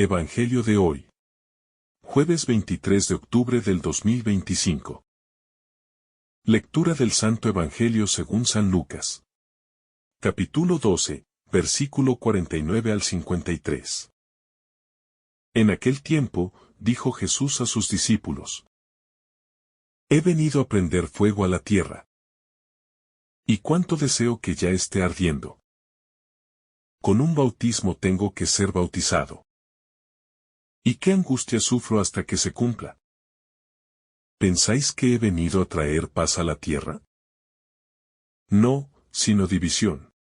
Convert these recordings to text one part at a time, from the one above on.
Evangelio de hoy. Jueves 23 de octubre del 2025. Lectura del Santo Evangelio según San Lucas. Capítulo 12, versículo 49 al 53. En aquel tiempo, dijo Jesús a sus discípulos: He venido a prender fuego a la tierra. Y cuánto deseo que ya esté ardiendo. Con un bautismo tengo que ser bautizado. ¿Y qué angustia sufro hasta que se cumpla? ¿Pensáis que he venido a traer paz a la tierra? No, sino división.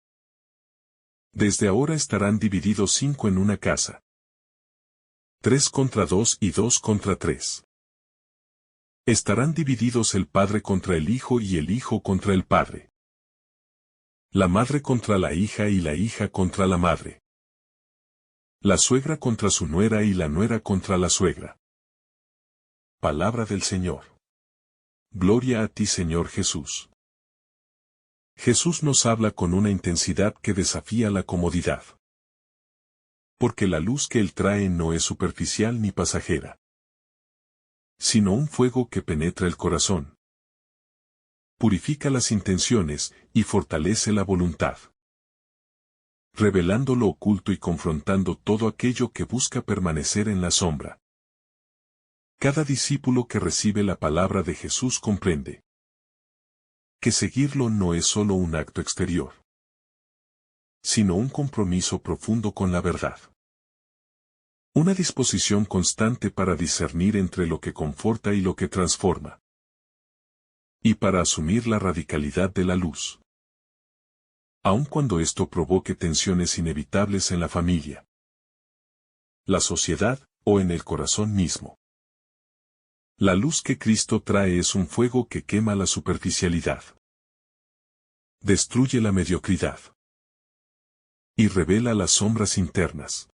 Desde ahora estarán divididos 5 en una casa. 3 contra 2 y 2 contra 3. Estarán divididos el padre contra el hijo y el hijo contra el padre. La madre contra la hija y la hija contra la madre. La suegra contra su nuera y la nuera contra la suegra. Palabra del Señor. Gloria a ti, Señor Jesús. Jesús nos habla con una intensidad que desafía la comodidad. Porque la luz que Él trae no es superficial ni pasajera, sino un fuego que penetra el corazón, purifica las intenciones y fortalece la voluntad, revelando lo oculto y confrontando todo aquello que busca permanecer en la sombra. Cada discípulo que recibe la palabra de Jesús comprende que seguirlo no es solo un acto exterior, sino un compromiso profundo con la verdad. Una disposición constante para discernir entre lo que conforta y lo que transforma. Y para asumir la radicalidad de la luz. Aun cuando esto provoque tensiones inevitables en la familia, la sociedad o en el corazón mismo. La luz que Cristo trae es un fuego que quema la superficialidad, destruye la mediocridad y revela las sombras internas.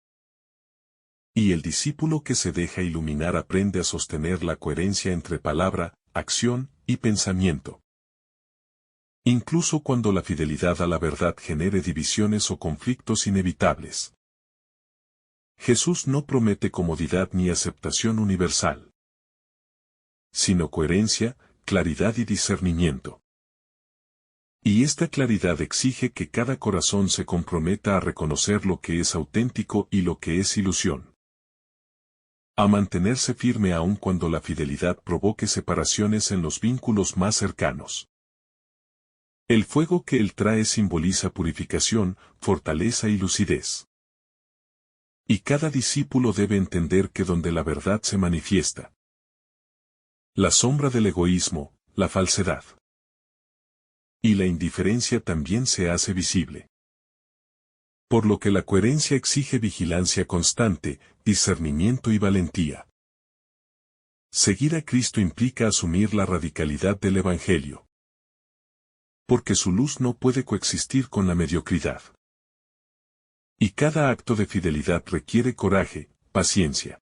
Y el discípulo que se deja iluminar aprende a sostener la coherencia entre palabra, acción y pensamiento. Incluso cuando la fidelidad a la verdad genere divisiones o conflictos inevitables. Jesús no promete comodidad ni aceptación universal, sino coherencia, claridad y discernimiento. Y esta claridad exige que cada corazón se comprometa a reconocer lo que es auténtico y lo que es ilusión. A mantenerse firme aun cuando la fidelidad provoque separaciones en los vínculos más cercanos. El fuego que Él trae simboliza purificación, fortaleza y lucidez. Y cada discípulo debe entender que donde la verdad se manifiesta, la sombra del egoísmo, la falsedad y la indiferencia también se hace visible. Por lo que la coherencia exige vigilancia constante, discernimiento y valentía. Seguir a Cristo implica asumir la radicalidad del Evangelio. Porque su luz no puede coexistir con la mediocridad. Y cada acto de fidelidad requiere coraje, paciencia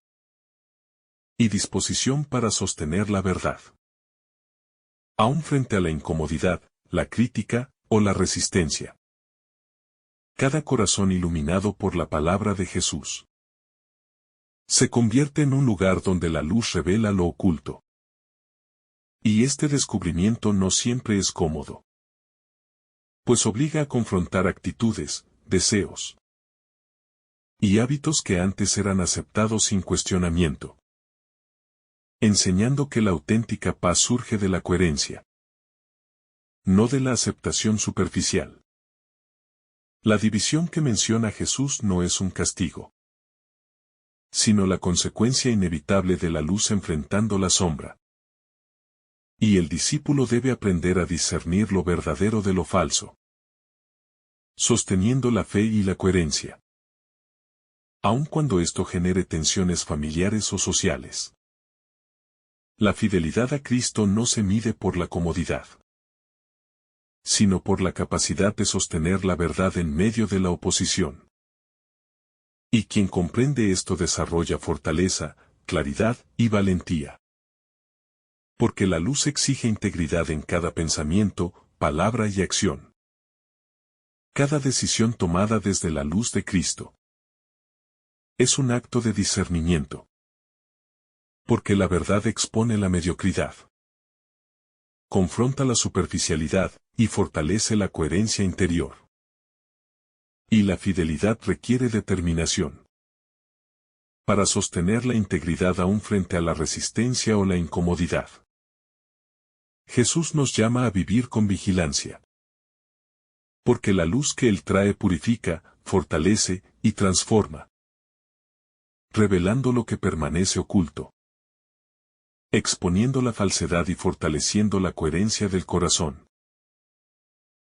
y disposición para sostener la verdad. Aún frente a la incomodidad, la crítica o la resistencia. Cada corazón iluminado por la palabra de Jesús se convierte en un lugar donde la luz revela lo oculto. Y este descubrimiento no siempre es cómodo, pues obliga a confrontar actitudes, deseos y hábitos que antes eran aceptados sin cuestionamiento. Enseñando que la auténtica paz surge de la coherencia, no de la aceptación superficial. La división que menciona Jesús no es un castigo, sino la consecuencia inevitable de la luz enfrentando la sombra. Y el discípulo debe aprender a discernir lo verdadero de lo falso, sosteniendo la fe y la coherencia, aun cuando esto genere tensiones familiares o sociales. La fidelidad a Cristo no se mide por la comodidad, sino por la capacidad de sostener la verdad en medio de la oposición. Y quien comprende esto desarrolla fortaleza, claridad y valentía. Porque la luz exige integridad en cada pensamiento, palabra y acción. Cada decisión tomada desde la luz de Cristo Es un acto de discernimiento. Porque la verdad expone la mediocridad. Confronta la superficialidad y fortalece la coherencia interior. Y la fidelidad requiere determinación. Para sostener la integridad aún frente a la resistencia o la incomodidad. Jesús nos llama a vivir con vigilancia. Porque la luz que Él trae purifica, fortalece y transforma. Revelando lo que permanece oculto. Exponiendo la falsedad y fortaleciendo la coherencia del corazón.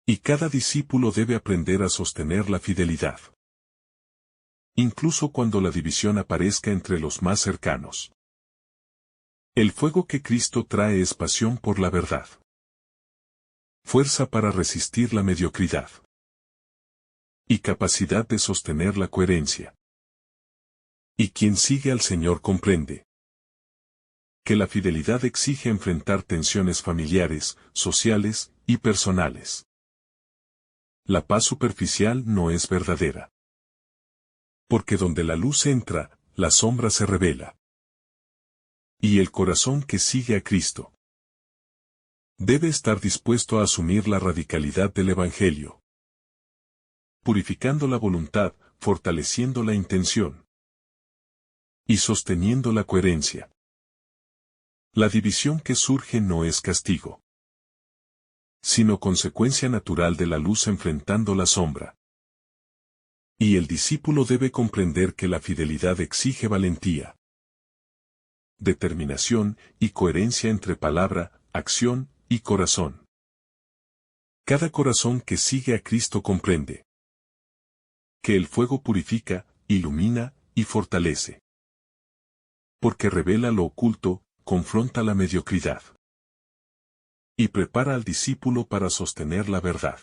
Y cada discípulo debe aprender a sostener la fidelidad. Incluso cuando la división aparezca entre los más cercanos. El fuego que Cristo trae es pasión por la verdad. Fuerza para resistir la mediocridad. Y capacidad de sostener la coherencia. Y quien sigue al Señor comprende que la fidelidad exige enfrentar tensiones familiares, sociales y personales. La paz superficial no es verdadera. Porque donde la luz entra, la sombra se revela. Y el corazón que sigue a Cristo debe estar dispuesto a asumir la radicalidad del Evangelio. Purificando la voluntad, fortaleciendo la intención. Y sosteniendo la coherencia. La división que surge no es castigo, sino consecuencia natural de la luz enfrentando la sombra. Y el discípulo debe comprender que la fidelidad exige valentía, determinación y coherencia entre palabra, acción y corazón. Cada corazón que sigue a Cristo comprende que el fuego purifica, ilumina y fortalece. Porque revela lo oculto, confronta la mediocridad. Y prepara al discípulo para sostener la verdad.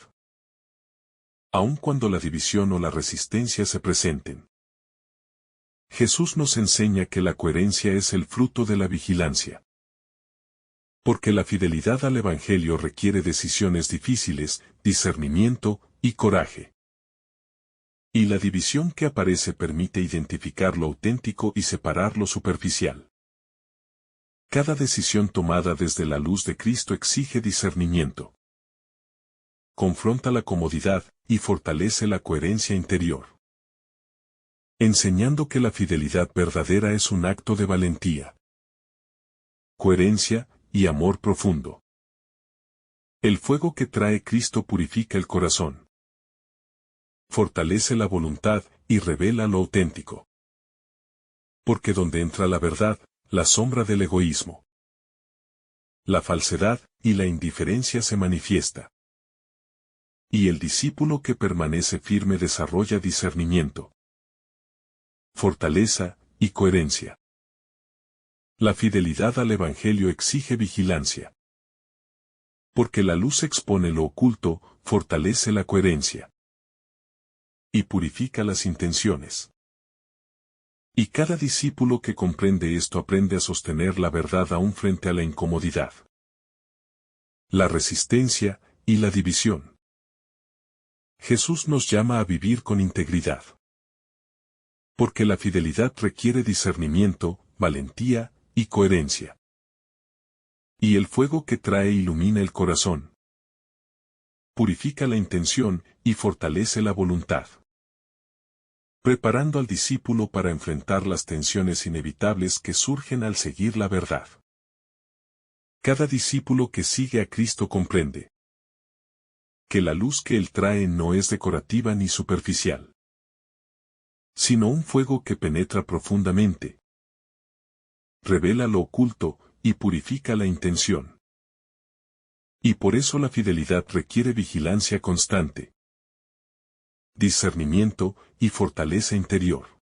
Aun cuando la división o la resistencia se presenten. Jesús nos enseña que la coherencia es el fruto de la vigilancia. Porque la fidelidad al Evangelio requiere decisiones difíciles, discernimiento y coraje. Y la división que aparece permite identificar lo auténtico y separar lo superficial. Cada decisión tomada desde la luz de Cristo exige discernimiento. Confronta la comodidad y fortalece la coherencia interior. Enseñando que la fidelidad verdadera es un acto de valentía, coherencia y amor profundo. El fuego que trae Cristo purifica el corazón. Fortalece la voluntad y revela lo auténtico. Porque donde entra la verdad, la sombra del egoísmo, la falsedad y la indiferencia se manifiesta. Y el discípulo que permanece firme desarrolla discernimiento, fortaleza y coherencia. La fidelidad al Evangelio exige vigilancia. Porque la luz expone lo oculto, fortalece la coherencia. Y purifica las intenciones. Y cada discípulo que comprende esto aprende a sostener la verdad aún frente a la incomodidad, la resistencia y la división. Jesús nos llama a vivir con integridad. Porque la fidelidad requiere discernimiento, valentía y coherencia. Y el fuego que trae ilumina el corazón. Purifica la intención y fortalece la voluntad. Preparando al discípulo para enfrentar las tensiones inevitables que surgen al seguir la verdad. Cada discípulo que sigue a Cristo comprende que la luz que Él trae no es decorativa ni superficial, sino un fuego que penetra profundamente, revela lo oculto y purifica la intención. Y por eso la fidelidad requiere vigilancia constante, discernimiento y fortaleza interior.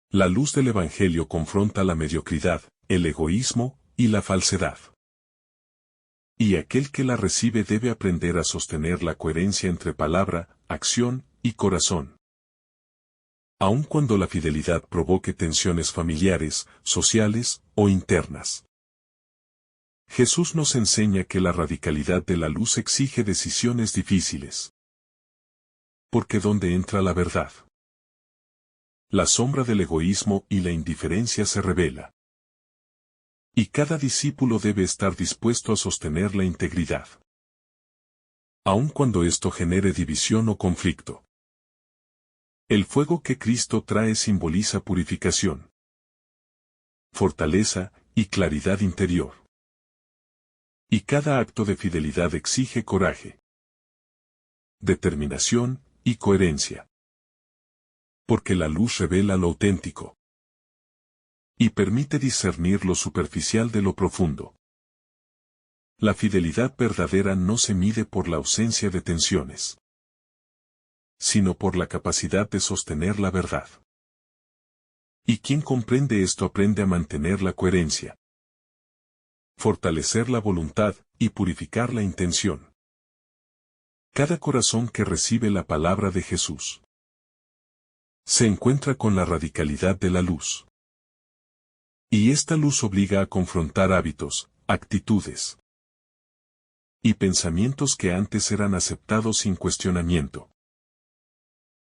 La luz del Evangelio confronta la mediocridad, el egoísmo y la falsedad. Y aquel que la recibe debe aprender a sostener la coherencia entre palabra, acción y corazón. Aun cuando la fidelidad provoque tensiones familiares, sociales o internas. Jesús nos enseña que la radicalidad de la luz exige decisiones difíciles. Porque donde entra la verdad, la sombra del egoísmo y la indiferencia se revela. Y cada discípulo debe estar dispuesto a sostener la integridad, aun cuando esto genere división o conflicto. El fuego que Cristo trae simboliza purificación, fortaleza y claridad interior. Y cada acto de fidelidad exige coraje, determinación y coherencia. Porque la luz revela lo auténtico y permite discernir lo superficial de lo profundo. La fidelidad verdadera no se mide por la ausencia de tensiones, sino por la capacidad de sostener la verdad. Y quien comprende esto aprende a mantener la coherencia, fortalecer la voluntad y purificar la intención. Cada corazón que recibe la palabra de Jesús se encuentra con la radicalidad de la luz. Y esta luz obliga a confrontar hábitos, actitudes y pensamientos que antes eran aceptados sin cuestionamiento,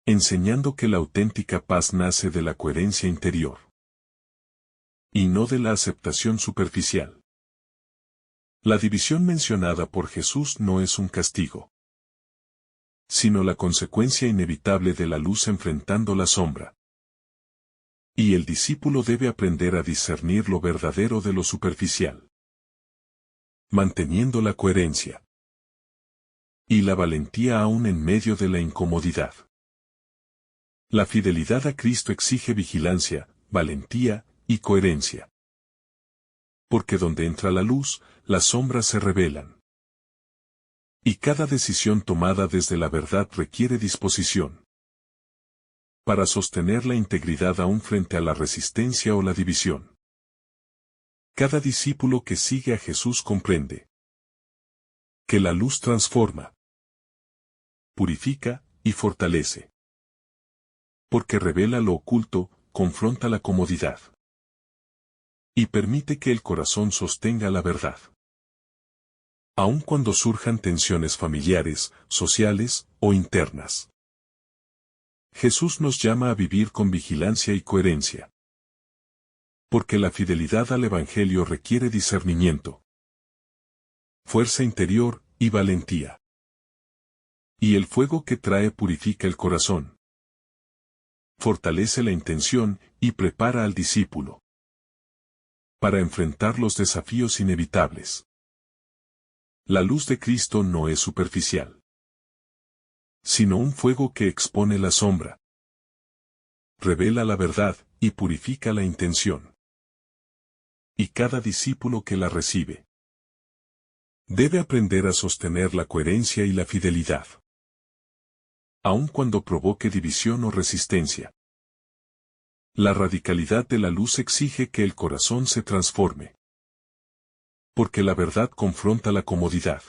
enseñando que la auténtica paz nace de la coherencia interior y no de la aceptación superficial. La división mencionada por Jesús no es un castigo, sino la consecuencia inevitable de la luz enfrentando la sombra. Y el discípulo debe aprender a discernir lo verdadero de lo superficial, manteniendo la coherencia y la valentía aún en medio de la incomodidad. La fidelidad a Cristo exige vigilancia, valentía y coherencia. Porque donde entra la luz, las sombras se revelan. Y cada decisión tomada desde la verdad requiere disposición para sostener la integridad aún frente a la resistencia o la división. Cada discípulo que sigue a Jesús comprende que la luz transforma, purifica y fortalece. Porque revela lo oculto, confronta la comodidad y permite que el corazón sostenga la verdad. Aun cuando surjan tensiones familiares, sociales o internas. Jesús nos llama a vivir con vigilancia y coherencia. Porque la fidelidad al Evangelio requiere discernimiento, fuerza interior y valentía. Y el fuego que trae purifica el corazón, fortalece la intención y prepara al discípulo para enfrentar los desafíos inevitables. La luz de Cristo no es superficial, sino un fuego que expone la sombra, revela la verdad y purifica la intención. Y cada discípulo que la recibe debe aprender a sostener la coherencia y la fidelidad, aun cuando provoque división o resistencia. La radicalidad de la luz exige que el corazón se transforme, porque la verdad confronta la comodidad,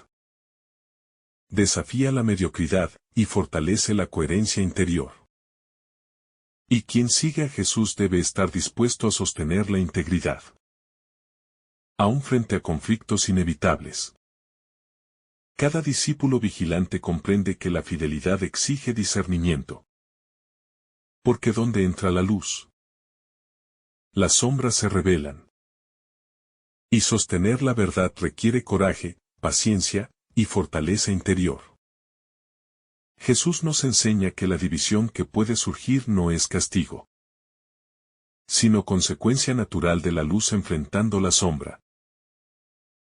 desafía la mediocridad y fortalece la coherencia interior. Y quien sigue a Jesús debe estar dispuesto a sostener la integridad, aun frente a conflictos inevitables. Cada discípulo vigilante comprende que la fidelidad exige discernimiento. Porque donde entra la luz, las sombras se revelan. Y sostener la verdad requiere coraje, paciencia y fortaleza interior. Jesús nos enseña que la división que puede surgir no es castigo, sino consecuencia natural de la luz enfrentando la sombra.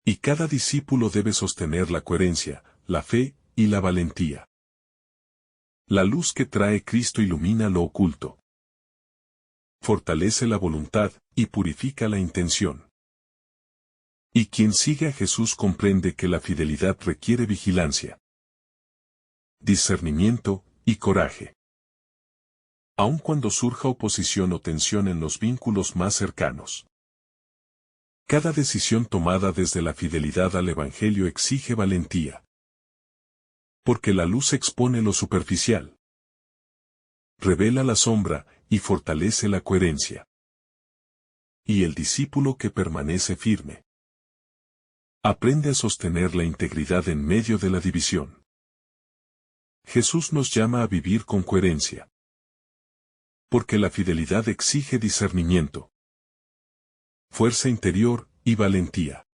Y cada discípulo debe sostener la coherencia, la fe y la valentía. La luz que trae Cristo ilumina lo oculto, fortalece la voluntad y purifica la intención. Y quien sigue a Jesús comprende que la fidelidad requiere vigilancia, discernimiento y coraje. Aun cuando surja oposición o tensión en los vínculos más cercanos. Cada decisión tomada desde la fidelidad al Evangelio exige valentía. Porque la luz expone lo superficial, revela la sombra y fortalece la coherencia. Y el discípulo que permanece firme aprende a sostener la integridad en medio de la división. Jesús nos llama a vivir con coherencia, Porque la fidelidad exige discernimiento, fuerza interior y valentía.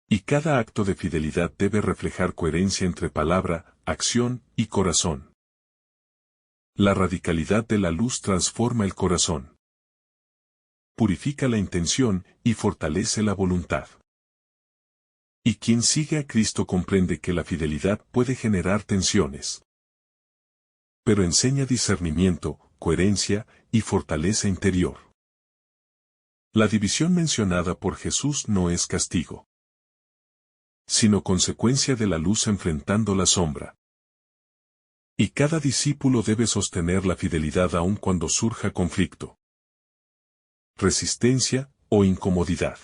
Y cada acto de fidelidad debe reflejar coherencia entre palabra, acción y corazón. La radicalidad de la luz transforma el corazón, purifica la intención y fortalece la voluntad. Y quien sigue a Cristo comprende que la fidelidad puede generar tensiones, pero enseña discernimiento, coherencia y fortaleza interior. La división mencionada por Jesús no es castigo, sino consecuencia de la luz enfrentando la sombra. Y cada discípulo debe sostener la fidelidad aun cuando surja conflicto, resistencia o incomodidad.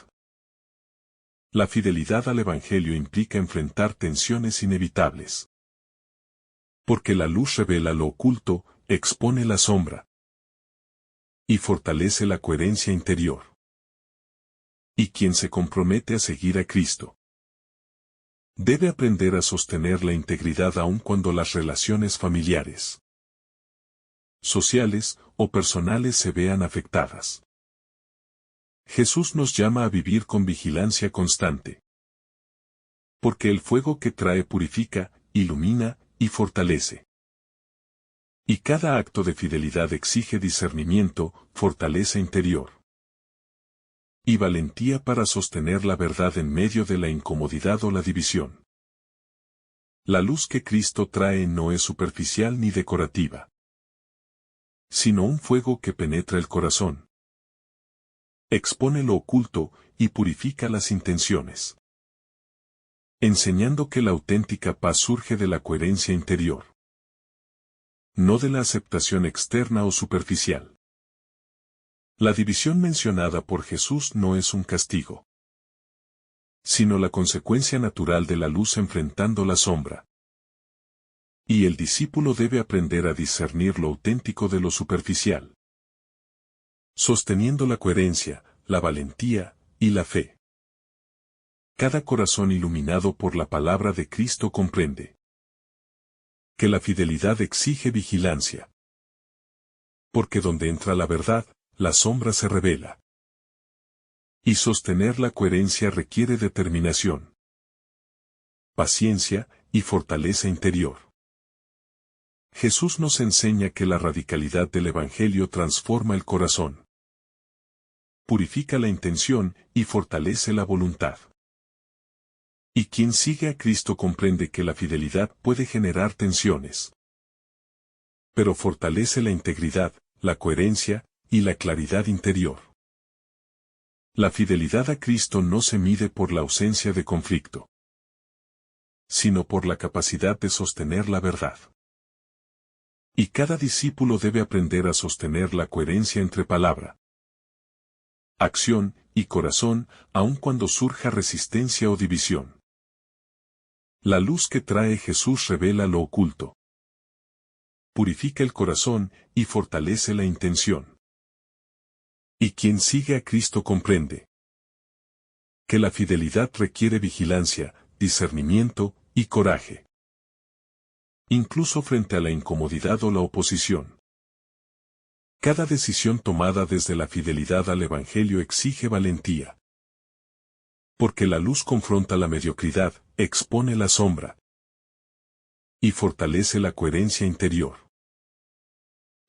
La fidelidad al Evangelio implica enfrentar tensiones inevitables. Porque la luz revela lo oculto, expone la sombra y fortalece la coherencia interior. Y quien se compromete a seguir a Cristo debe aprender a sostener la integridad aun cuando las relaciones familiares, sociales o personales se vean afectadas. Jesús nos llama a vivir con vigilancia constante. Porque el fuego que trae purifica, ilumina y fortalece. Y cada acto de fidelidad exige discernimiento, fortaleza interior y valentía para sostener la verdad en medio de la incomodidad o la división. La luz que Cristo trae no es superficial ni decorativa, sino un fuego que penetra el corazón, expone lo oculto y purifica las intenciones, enseñando que la auténtica paz surge de la coherencia interior, no de la aceptación externa o superficial. La división mencionada por Jesús no es un castigo, sino la consecuencia natural de la luz enfrentando la sombra. Y el discípulo debe aprender a discernir lo auténtico de lo superficial, sosteniendo la coherencia, la valentía y la fe. Cada corazón iluminado por la palabra de Cristo comprende que la fidelidad exige vigilancia. Porque donde entra la verdad, la sombra se revela. Y sostener la coherencia requiere determinación, paciencia y fortaleza interior. Jesús nos enseña que la radicalidad del Evangelio transforma el corazón, purifica la intención y fortalece la voluntad. Y quien sigue a Cristo comprende que la fidelidad puede generar tensiones, pero fortalece la integridad, la coherencia y la claridad interior. La fidelidad a Cristo no se mide por la ausencia de conflicto, sino por la capacidad de sostener la verdad. Y cada discípulo debe aprender a sostener la coherencia entre palabra, acción y corazón, aun cuando surja resistencia o división. La luz que trae Jesús revela lo oculto, purifica el corazón y fortalece la intención. Y quien sigue a Cristo comprende que la fidelidad requiere vigilancia, discernimiento y coraje, incluso frente a la incomodidad o la oposición. Cada decisión tomada desde la fidelidad al Evangelio exige valentía. Porque la luz confronta la mediocridad, expone la sombra y fortalece la coherencia interior.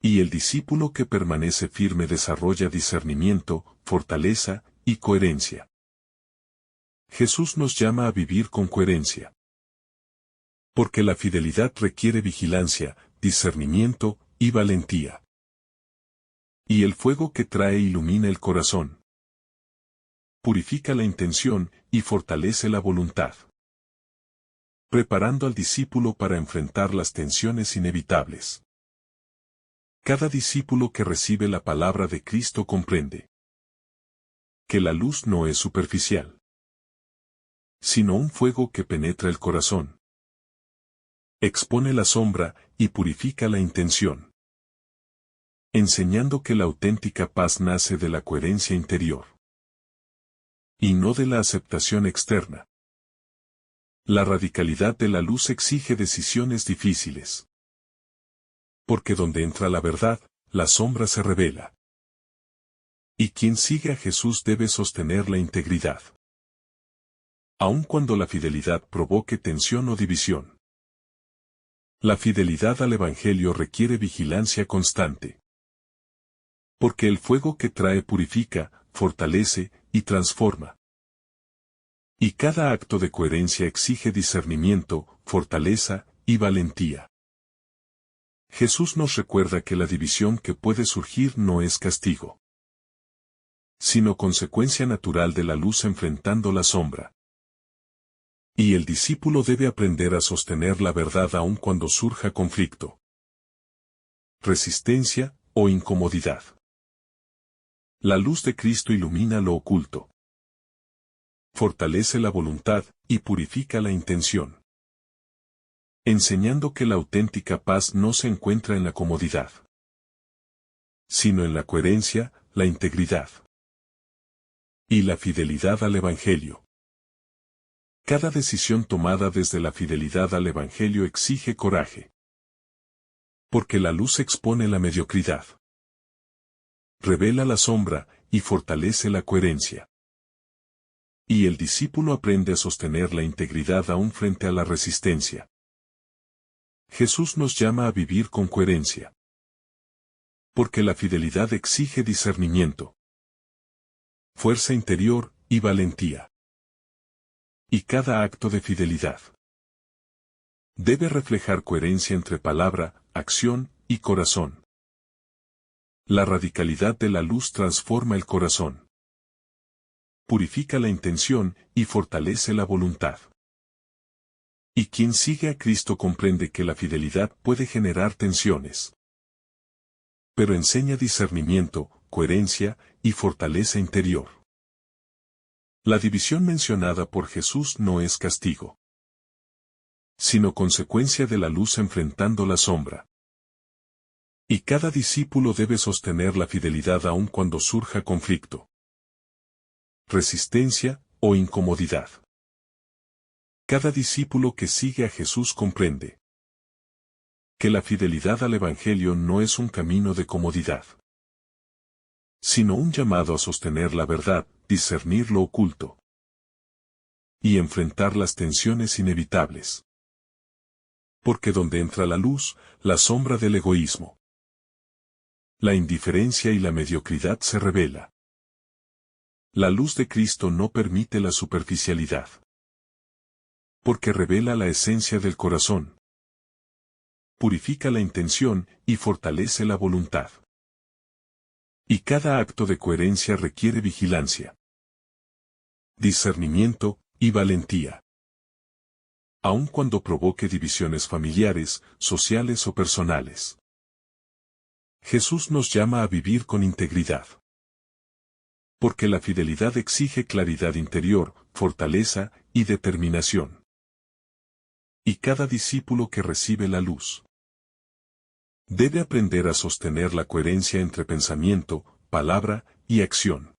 Y el discípulo que permanece firme desarrolla discernimiento, fortaleza y coherencia. Jesús nos llama a vivir con coherencia. Porque la fidelidad requiere vigilancia, discernimiento y valentía. Y el fuego que trae ilumina el corazón, purifica la intención y fortalece la voluntad, preparando al discípulo para enfrentar las tensiones inevitables. Cada discípulo que recibe la palabra de Cristo comprende que la luz no es superficial, sino un fuego que penetra el corazón, expone la sombra y purifica la intención, enseñando que la auténtica paz nace de la coherencia interior y no de la aceptación externa. La radicalidad de la luz exige decisiones difíciles. Porque donde entra la verdad, la sombra se revela. Y quien sigue a Jesús debe sostener la integridad, aun cuando la fidelidad provoque tensión o división. La fidelidad al Evangelio requiere vigilancia constante. Porque el fuego que trae purifica, fortalece y transforma. Y cada acto de coherencia exige discernimiento, fortaleza y valentía. Jesús nos recuerda que la división que puede surgir no es castigo, sino consecuencia natural de la luz enfrentando la sombra. Y el discípulo debe aprender a sostener la verdad aun cuando surja conflicto, resistencia o incomodidad. La luz de Cristo ilumina lo oculto, fortalece la voluntad y purifica la intención, enseñando que la auténtica paz no se encuentra en la comodidad, sino en la coherencia, la integridad y la fidelidad al Evangelio. Cada decisión tomada desde la fidelidad al Evangelio exige coraje. Porque la luz expone la mediocridad, revela la sombra y fortalece la coherencia. Y el discípulo aprende a sostener la integridad aún frente a la resistencia. Jesús nos llama a vivir con coherencia. Porque la fidelidad exige discernimiento, fuerza interior y valentía. Y cada acto de fidelidad debe reflejar coherencia entre palabra, acción y corazón. La radicalidad de la luz transforma el corazón, purifica la intención y fortalece la voluntad. Y quien sigue a Cristo comprende que la fidelidad puede generar tensiones, pero enseña discernimiento, coherencia y fortaleza interior. La división mencionada por Jesús no es castigo, sino consecuencia de la luz enfrentando la sombra. Y cada discípulo debe sostener la fidelidad aun cuando surja conflicto, resistencia o incomodidad. Cada discípulo que sigue a Jesús comprende que la fidelidad al Evangelio no es un camino de comodidad, sino un llamado a sostener la verdad, discernir lo oculto y enfrentar las tensiones inevitables. Porque donde entra la luz, la sombra del egoísmo, la indiferencia y la mediocridad se revela. La luz de Cristo no permite la superficialidad, porque revela la esencia del corazón, purifica la intención y fortalece la voluntad. Y cada acto de coherencia requiere vigilancia, discernimiento y valentía. Aun cuando provoque divisiones familiares, sociales o personales. Jesús nos llama a vivir con integridad. Porque la fidelidad exige claridad interior, fortaleza y determinación. Y cada discípulo que recibe la luz debe aprender a sostener la coherencia entre pensamiento, palabra y acción.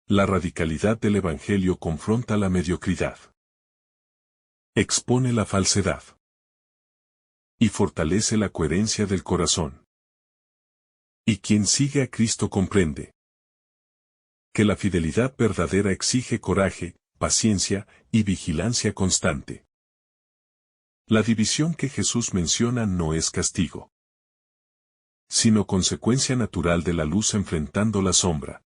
La radicalidad del Evangelio confronta la mediocridad, expone la falsedad y fortalece la coherencia del corazón. Y quien sigue a Cristo comprende que la fidelidad verdadera exige coraje, paciencia y vigilancia constante. La división que Jesús menciona no es castigo, sino consecuencia natural de la luz enfrentando la sombra.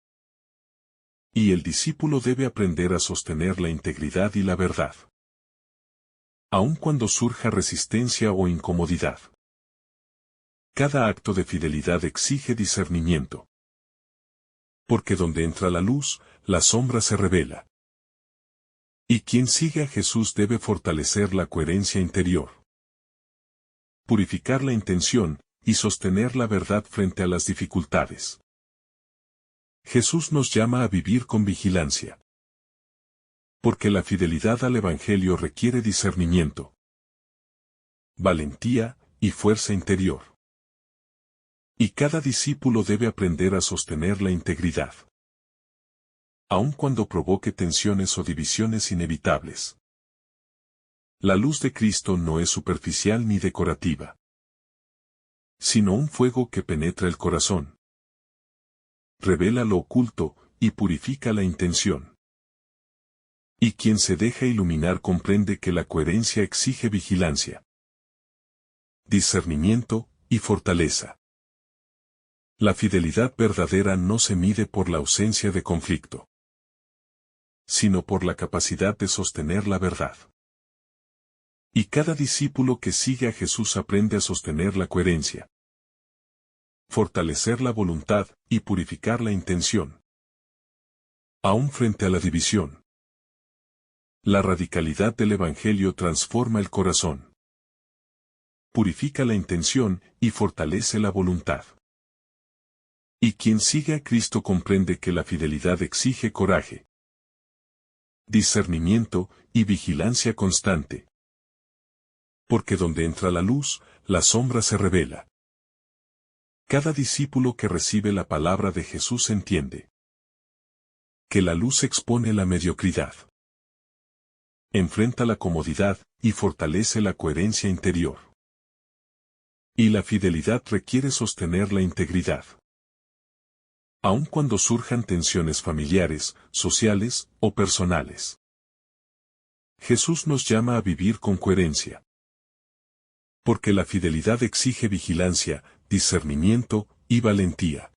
Y el discípulo debe aprender a sostener la integridad y la verdad, aun cuando surja resistencia o incomodidad. Cada acto de fidelidad exige discernimiento. Porque donde entra la luz, la sombra se revela. Y quien sigue a Jesús debe fortalecer la coherencia interior, purificar la intención y sostener la verdad frente a las dificultades. Jesús nos llama a vivir con vigilancia. Porque la fidelidad al Evangelio requiere discernimiento, valentía y fuerza interior. Y cada discípulo debe aprender a sostener la integridad, aun cuando provoque tensiones o divisiones inevitables. La luz de Cristo no es superficial ni decorativa, sino un fuego que penetra el corazón. Revela lo oculto y purifica la intención. Y quien se deja iluminar comprende que la coherencia exige vigilancia, discernimiento y fortaleza. La fidelidad verdadera no se mide por la ausencia de conflicto, sino por la capacidad de sostener la verdad. Y cada discípulo que sigue a Jesús aprende a sostener la coherencia, fortalecer la voluntad y purificar la intención. Aún frente a la división, la radicalidad del Evangelio transforma el corazón, purifica la intención y fortalece la voluntad. Y quien sigue a Cristo comprende que la fidelidad exige coraje, discernimiento y vigilancia constante. Porque donde entra la luz, la sombra se revela. Cada discípulo que recibe la palabra de Jesús entiende que la luz expone la mediocridad, enfrenta la comodidad y fortalece la coherencia interior. Y la fidelidad requiere sostener la integridad. Aun cuando surjan tensiones familiares, sociales o personales. Jesús nos llama a vivir con coherencia. Porque la fidelidad exige vigilancia, discernimiento y valentía.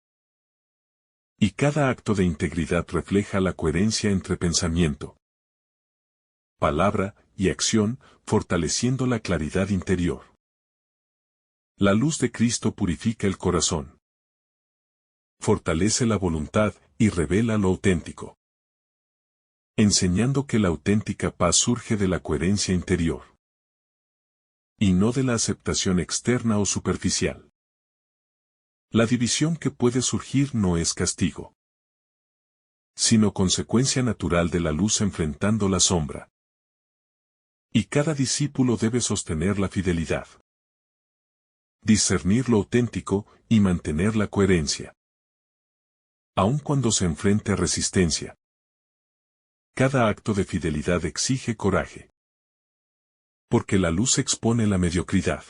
Y cada acto de integridad refleja la coherencia entre pensamiento, palabra y acción, fortaleciendo la claridad interior. La luz de Cristo purifica el corazón, fortalece la voluntad y revela lo auténtico, enseñando que la auténtica paz surge de la coherencia interior, y no de la aceptación externa o superficial. La división que puede surgir no es castigo, sino consecuencia natural de la luz enfrentando la sombra. Y cada discípulo debe sostener la fidelidad, discernir lo auténtico y mantener la coherencia, aun cuando se enfrente a resistencia. Cada acto de fidelidad exige coraje, porque la luz expone la mediocridad,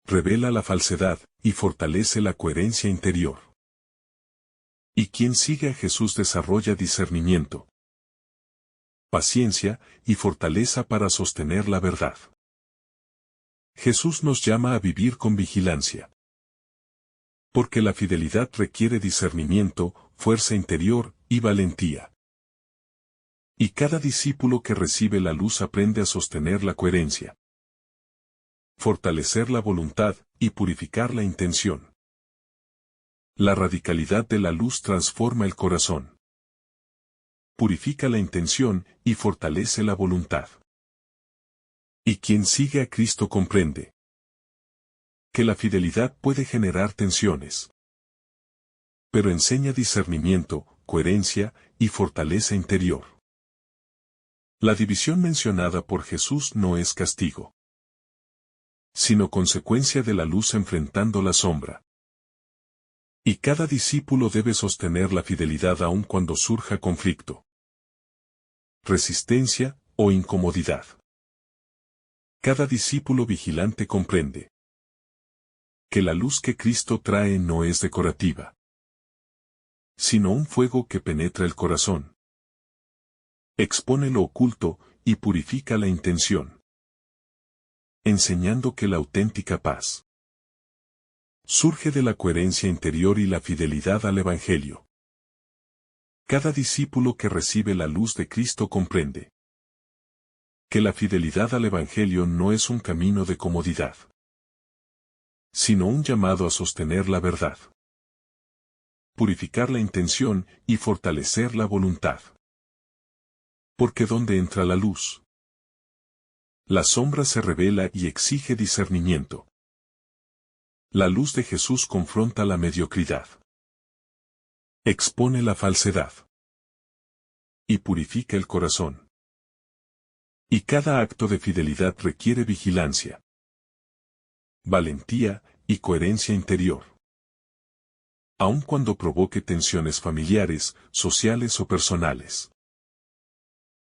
revela la falsedad y fortalece la coherencia interior. Y quien sigue a Jesús desarrolla discernimiento, paciencia y fortaleza para sostener la verdad. Jesús nos llama a vivir con vigilancia, porque la fidelidad requiere discernimiento, fuerza interior y valentía. Y cada discípulo que recibe la luz aprende a sostener la coherencia, fortalecer la voluntad y purificar la intención. La radicalidad de la luz transforma el corazón, purifica la intención y fortalece la voluntad. Y quien sigue a Cristo comprende que la fidelidad puede generar tensiones, pero enseña discernimiento, coherencia y fortaleza interior. La división mencionada por Jesús no es castigo, sino consecuencia de la luz enfrentando la sombra. Y cada discípulo debe sostener la fidelidad aun cuando surja conflicto, resistencia o incomodidad. Cada discípulo vigilante comprende que la luz que Cristo trae no es decorativa, sino un fuego que penetra el corazón, expone lo oculto y purifica la intención, enseñando que la auténtica paz surge de la coherencia interior y la fidelidad al Evangelio. Cada discípulo que recibe la luz de Cristo comprende que la fidelidad al Evangelio no es un camino de comodidad, sino un llamado a sostener la verdad, purificar la intención y fortalecer la voluntad. Porque donde entra la luz, la sombra se revela y exige discernimiento. La luz de Jesús confronta la mediocridad, expone la falsedad y purifica el corazón. Y cada acto de fidelidad requiere vigilancia, valentía y coherencia interior. Aun cuando provoque tensiones familiares, sociales o personales.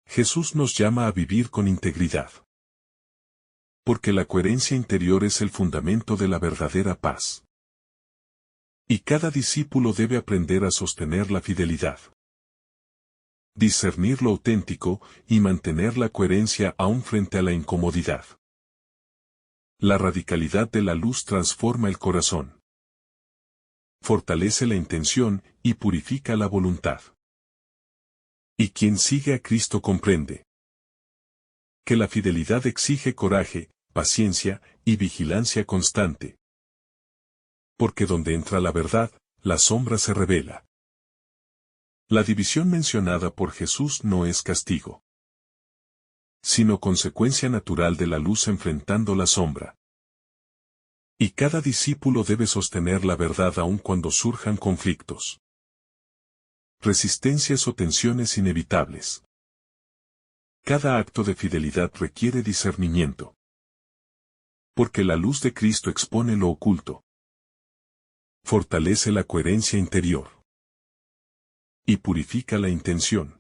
Jesús nos llama a vivir con integridad, Porque la coherencia interior es el fundamento de la verdadera paz. Y cada discípulo debe aprender a sostener la fidelidad, discernir lo auténtico y mantener la coherencia aún frente a la incomodidad. La radicalidad de la luz transforma el corazón, fortalece la intención y purifica la voluntad. Y quien sigue a Cristo comprende que la fidelidad exige coraje, paciencia y vigilancia constante. Porque donde entra la verdad, la sombra se revela. La división mencionada por Jesús no es castigo, sino consecuencia natural de la luz enfrentando la sombra. Y cada discípulo debe sostener la verdad aun cuando surjan conflictos, resistencias o tensiones inevitables. Cada acto de fidelidad requiere discernimiento, porque la luz de Cristo expone lo oculto, fortalece la coherencia interior y purifica la intención,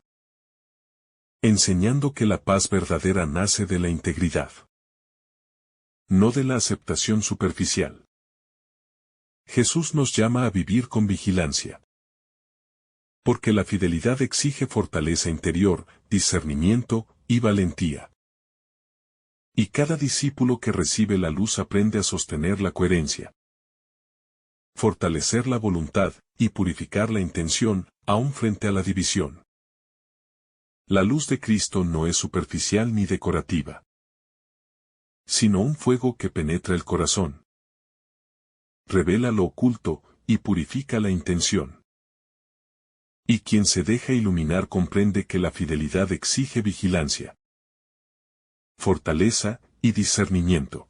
enseñando que la paz verdadera nace de la integridad, no de la aceptación superficial. Jesús nos llama a vivir con vigilancia, porque la fidelidad exige fortaleza interior, discernimiento y valentía. Y cada discípulo que recibe la luz aprende a sostener la coherencia, fortalecer la voluntad y purificar la intención, aún frente a la división. La luz de Cristo no es superficial ni decorativa, sino un fuego que penetra el corazón, revela lo oculto y purifica la intención. Y quien se deja iluminar comprende que la fidelidad exige vigilancia, fortaleza y discernimiento.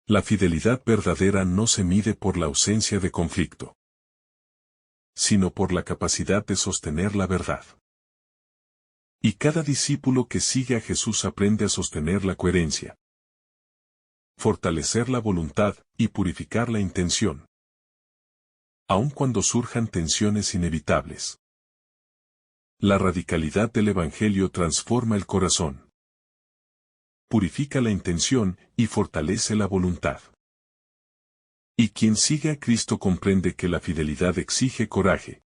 La fidelidad verdadera no se mide por la ausencia de conflicto, sino por la capacidad de sostener la verdad. Y cada discípulo que sigue a Jesús aprende a sostener la coherencia, fortalecer la voluntad y purificar la intención, aun cuando surjan tensiones inevitables. La radicalidad del Evangelio transforma el corazón, purifica la intención y fortalece la voluntad. Y quien sigue a Cristo comprende que la fidelidad exige coraje,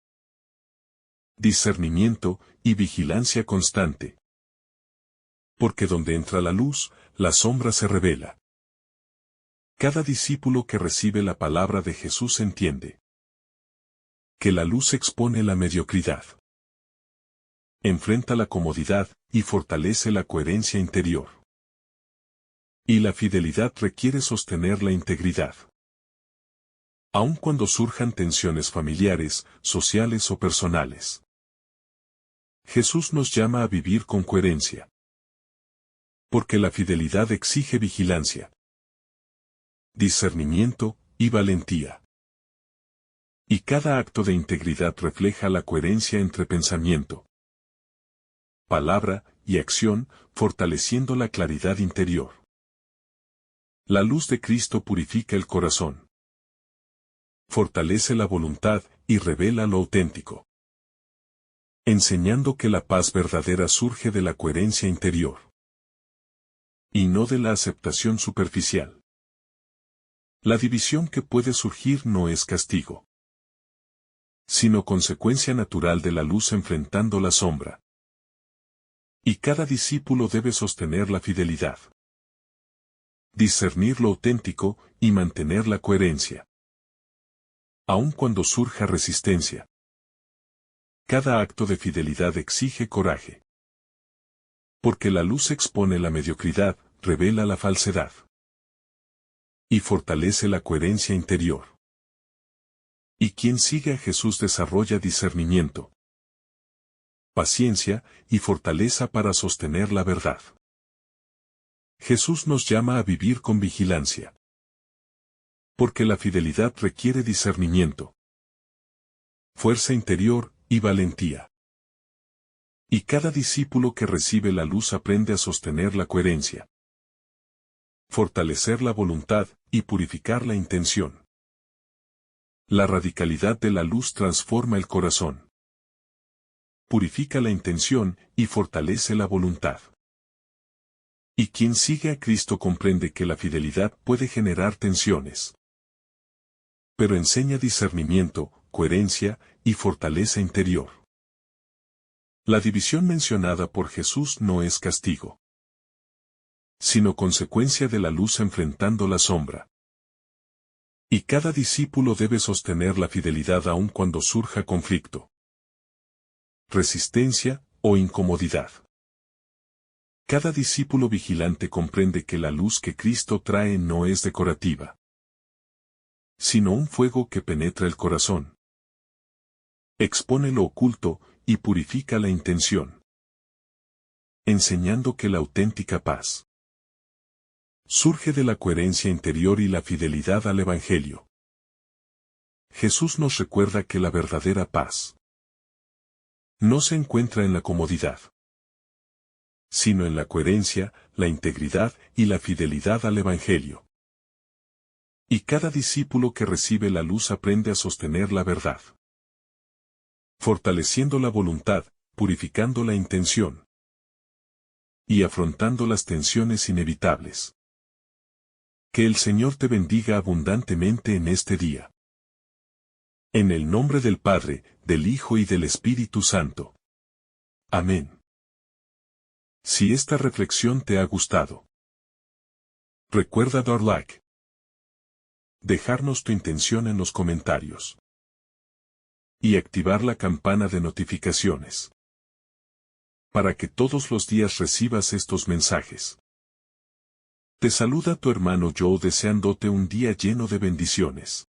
discernimiento y vigilancia constante. Porque donde entra la luz, la sombra se revela. Cada discípulo que recibe la palabra de Jesús entiende que la luz expone la mediocridad, enfrenta la comodidad y fortalece la coherencia interior. Y la fidelidad requiere sostener la integridad, aun cuando surjan tensiones familiares, sociales o personales. Jesús nos llama a vivir con coherencia, porque la fidelidad exige vigilancia, discernimiento y valentía. Y cada acto de integridad refleja la coherencia entre pensamiento, palabra y acción, fortaleciendo la claridad interior. La luz de Cristo purifica el corazón, fortalece la voluntad y revela lo auténtico, enseñando que la paz verdadera surge de la coherencia interior, y no de la aceptación superficial. La división que puede surgir no es castigo, sino consecuencia natural de la luz enfrentando la sombra. Y cada discípulo debe sostener la fidelidad, discernir lo auténtico y mantener la coherencia, aun cuando surja resistencia. Cada acto de fidelidad exige coraje, porque la luz expone la mediocridad, revela la falsedad y fortalece la coherencia interior. Y quien sigue a Jesús desarrolla discernimiento, paciencia y fortaleza para sostener la verdad. Jesús nos llama a vivir con vigilancia, porque la fidelidad requiere discernimiento, fuerza interior y valentía. Y cada discípulo que recibe la luz aprende a sostener la coherencia, fortalecer la voluntad y purificar la intención. La radicalidad de la luz transforma el corazón, purifica la intención y fortalece la voluntad. Y quien sigue a Cristo comprende que la fidelidad puede generar tensiones. Pero enseña discernimiento, coherencia y fortaleza interior. La división mencionada por Jesús no es castigo, sino consecuencia de la luz enfrentando la sombra. Y cada discípulo debe sostener la fidelidad aun cuando surja conflicto, resistencia o incomodidad. Cada discípulo vigilante comprende que la luz que Cristo trae no es decorativa, sino un fuego que penetra el corazón, expone lo oculto y purifica la intención, enseñando que la auténtica paz surge de la coherencia interior y la fidelidad al Evangelio. Jesús nos recuerda que la verdadera paz no se encuentra en la comodidad, sino en la coherencia, la integridad y la fidelidad al Evangelio. Y cada discípulo que recibe la luz aprende a sostener la verdad, fortaleciendo la voluntad, purificando la intención y afrontando las tensiones inevitables. Que el Señor te bendiga abundantemente en este día. En el nombre del Padre, del Hijo y del Espíritu Santo. Amén. Si esta reflexión te ha gustado, recuerda dar like, dejarnos tu intención en los comentarios y activar la campana de notificaciones para que todos los días recibas estos mensajes. Te saluda tu hermano Joe deseándote un día lleno de bendiciones.